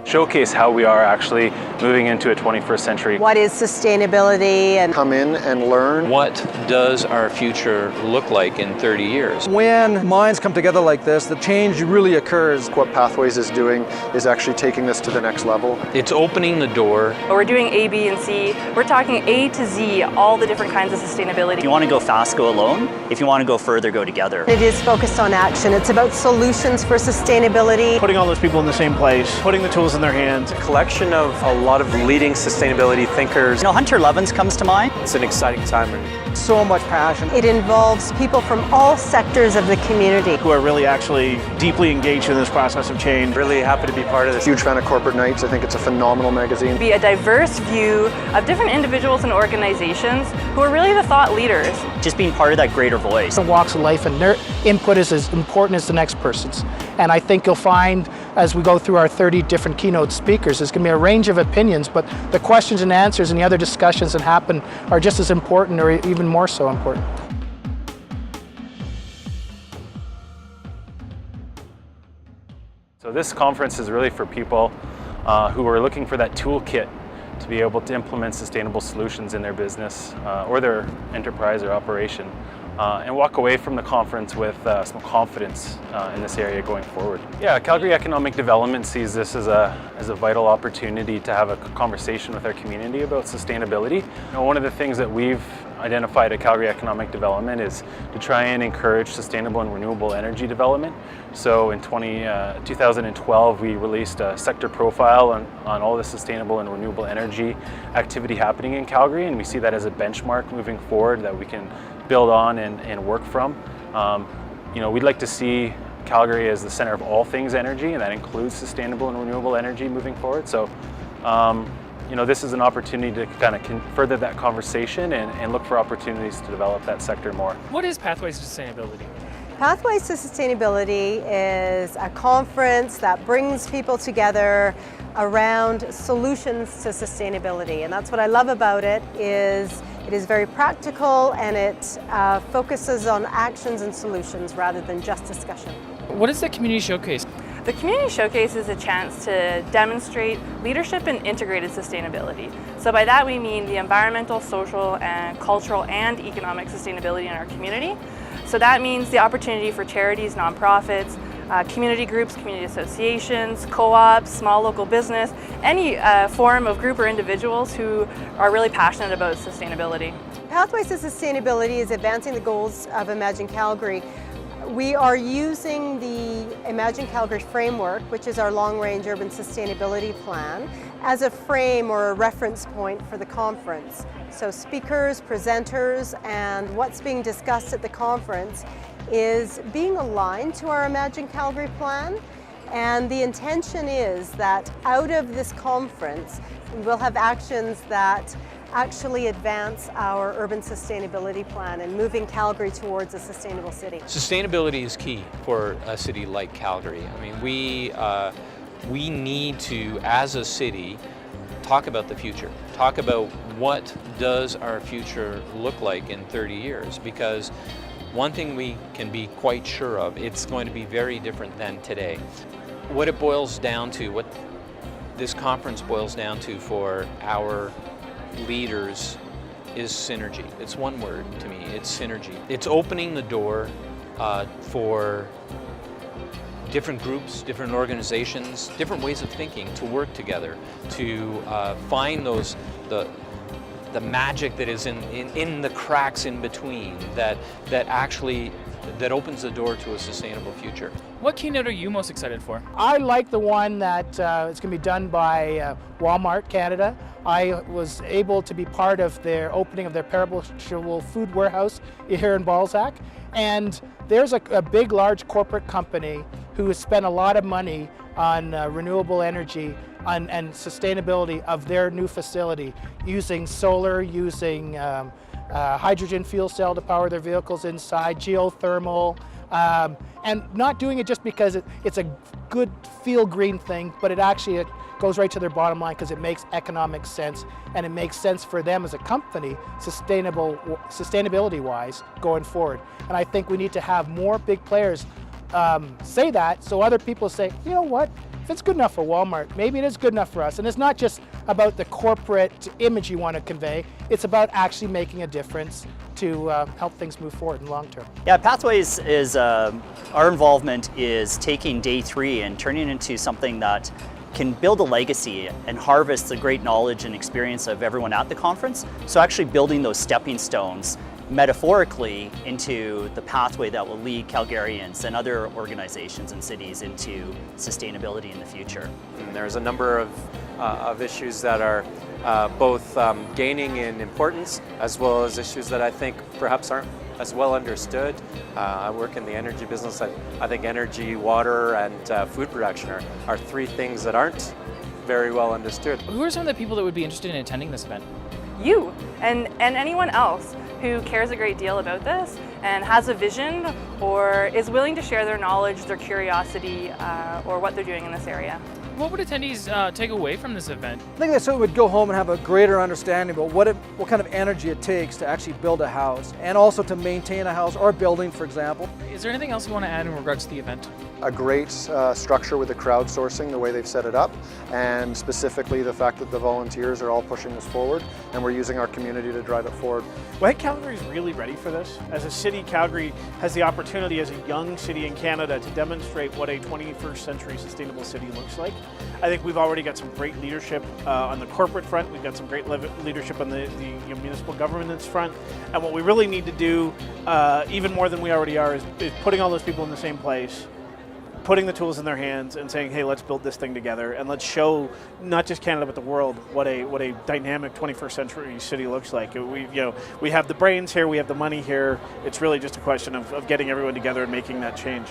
showcase how we are actually moving into a 21st century. What is sustainability? And come in and learn. What does our future look like in 30 years? When minds come together like this, the change really occurs. What Pathways is doing is actually taking this to the next level. It's opening the door. We're doing A, B, and C. We're talking A to Z, all the different kinds of sustainability. If you want to go fast, go alone. If you want to go further, go together. it is focused on action. It's about solutions for sustainability. Putting all those people in the same place, putting the tools in their hands. A collection of a lot of leading sustainability thinkers. You know, Hunter Levins comes to mind. It's an exciting time. So much passion. It involves people from all sectors of the community Who are really actually deeply engaged in this process of change. Really happy to be part of this. Huge fan of Corporate Nights. I think it's a phenomenal magazine. Be a diverse view of different individuals and organizations who are really the thought leaders. Just being part of that greater voice. Different walks of life, and their input is as important as the next person's. And I think you'll find as we go through our 30 different keynote speakers, there's going to be a range of opinions, but the questions and answers and the other discussions that happen are just as important or even more so important. So this conference is really for people who are looking for that toolkit to be able to implement sustainable solutions in their business or their enterprise or operation and walk away from the conference with some confidence in this area going forward. Yeah, Calgary Economic Development sees this as a vital opportunity to have a conversation with our community about sustainability. You know, one of the things that we've identified at Calgary Economic Development is to try and encourage sustainable and renewable energy development. So in 2012, we released a sector profile on all the sustainable and renewable energy activity happening in Calgary, and we see that as a benchmark moving forward that we can build on and work from. You know, we'd like to see Calgary as the center of all things energy, and that includes sustainable and renewable energy moving forward. So, you know, this is an opportunity to kind of further that conversation and look for opportunities to develop that sector more. What is Pathways to Sustainability? Pathways to Sustainability is a conference that brings people together around solutions to sustainability, and that's what I love about it. It is very practical, and it focuses on actions and solutions rather than just discussion. What is the Community Showcase? The Community Showcase is a chance to demonstrate leadership in integrated sustainability. So by that we mean the environmental, social, and cultural and economic sustainability in our community. So that means the opportunity for charities, nonprofits, community groups, community associations, co-ops, small local business, any form of group or individuals who are really passionate about sustainability. Pathways to Sustainability is advancing the goals of Imagine Calgary. We are using the Imagine Calgary framework, which is our long-range urban sustainability plan, as a frame or a reference point for the conference. So speakers, presenters, and what's being discussed at the conference is being aligned to our Imagine Calgary plan. And the intention is that out of this conference, we'll have actions that actually advance our urban sustainability plan and moving Calgary towards a sustainable city. Sustainability is key for a city like Calgary. I mean, we need to, as a city, talk about the future. Talk about what does our future look like in 30 years, because one thing we can be quite sure of, it's going to be very different than today. What it boils down to, what this conference boils down to for our leaders is synergy. It's one word to me, it's synergy. It's opening the door for different groups, different organizations, different ways of thinking to work together, to find the magic that is in the cracks in between that opens the door to a sustainable future. What keynote are you most excited for? I like the one that is going to be done by Walmart Canada. I was able to be part of their opening of their perishable food warehouse here in Balzac. And there's a big, large corporate company who has spent a lot of money on renewable energy and sustainability of their new facility, using solar, using hydrogen fuel cell to power their vehicles inside, geothermal, and not doing it just because it's a good feel green thing, but it goes right to their bottom line because it makes economic sense, and it makes sense for them as a company, sustainability-wise, going forward. And I think we need to have more big players say that, so other people say, you know what, if it's good enough for Walmart, maybe it is good enough for us. And it's not just about the corporate image you want to convey, it's about actually making a difference to help things move forward in the long term. Yeah, Pathways is, our involvement is taking Day 3 and turning it into something that can build a legacy and harvest the great knowledge and experience of everyone at the conference. So actually building those stepping stones metaphorically into the pathway that will lead Calgarians and other organizations and cities into sustainability in the future. And there's a number of issues that are both gaining in importance, as well as issues that I think perhaps aren't as well understood. I work in the energy business. I think energy, water, and food production are three things that aren't very well understood. Who are some of the people that would be interested in attending this event? You and anyone else who cares a great deal about this and has a vision or is willing to share their knowledge, their curiosity, or what they're doing in this area. What would attendees take away from this event? I think they sort of would go home and have a greater understanding about what kind of energy it takes to actually build a house, and also to maintain a house or a building, for example. Is there anything else you want to add in regards to the event? A great structure with the crowdsourcing, the way they've set it up, and specifically the fact that the volunteers are all pushing this forward, and we're using our community to drive it forward. Well, I think Calgary's really ready for this. As a city, Calgary has the opportunity as a young city in Canada to demonstrate what a 21st century sustainable city looks like. I think we've already got some great leadership on the corporate front. We've got some great leadership on the municipal governance front. And what we really need to do, even more than we already are, is putting all those people in the same place, putting the tools in their hands and saying, hey, let's build this thing together and let's show not just Canada but the world what a dynamic 21st century city looks like. We have the brains here, we have the money here. It's really just a question of getting everyone together and making that change.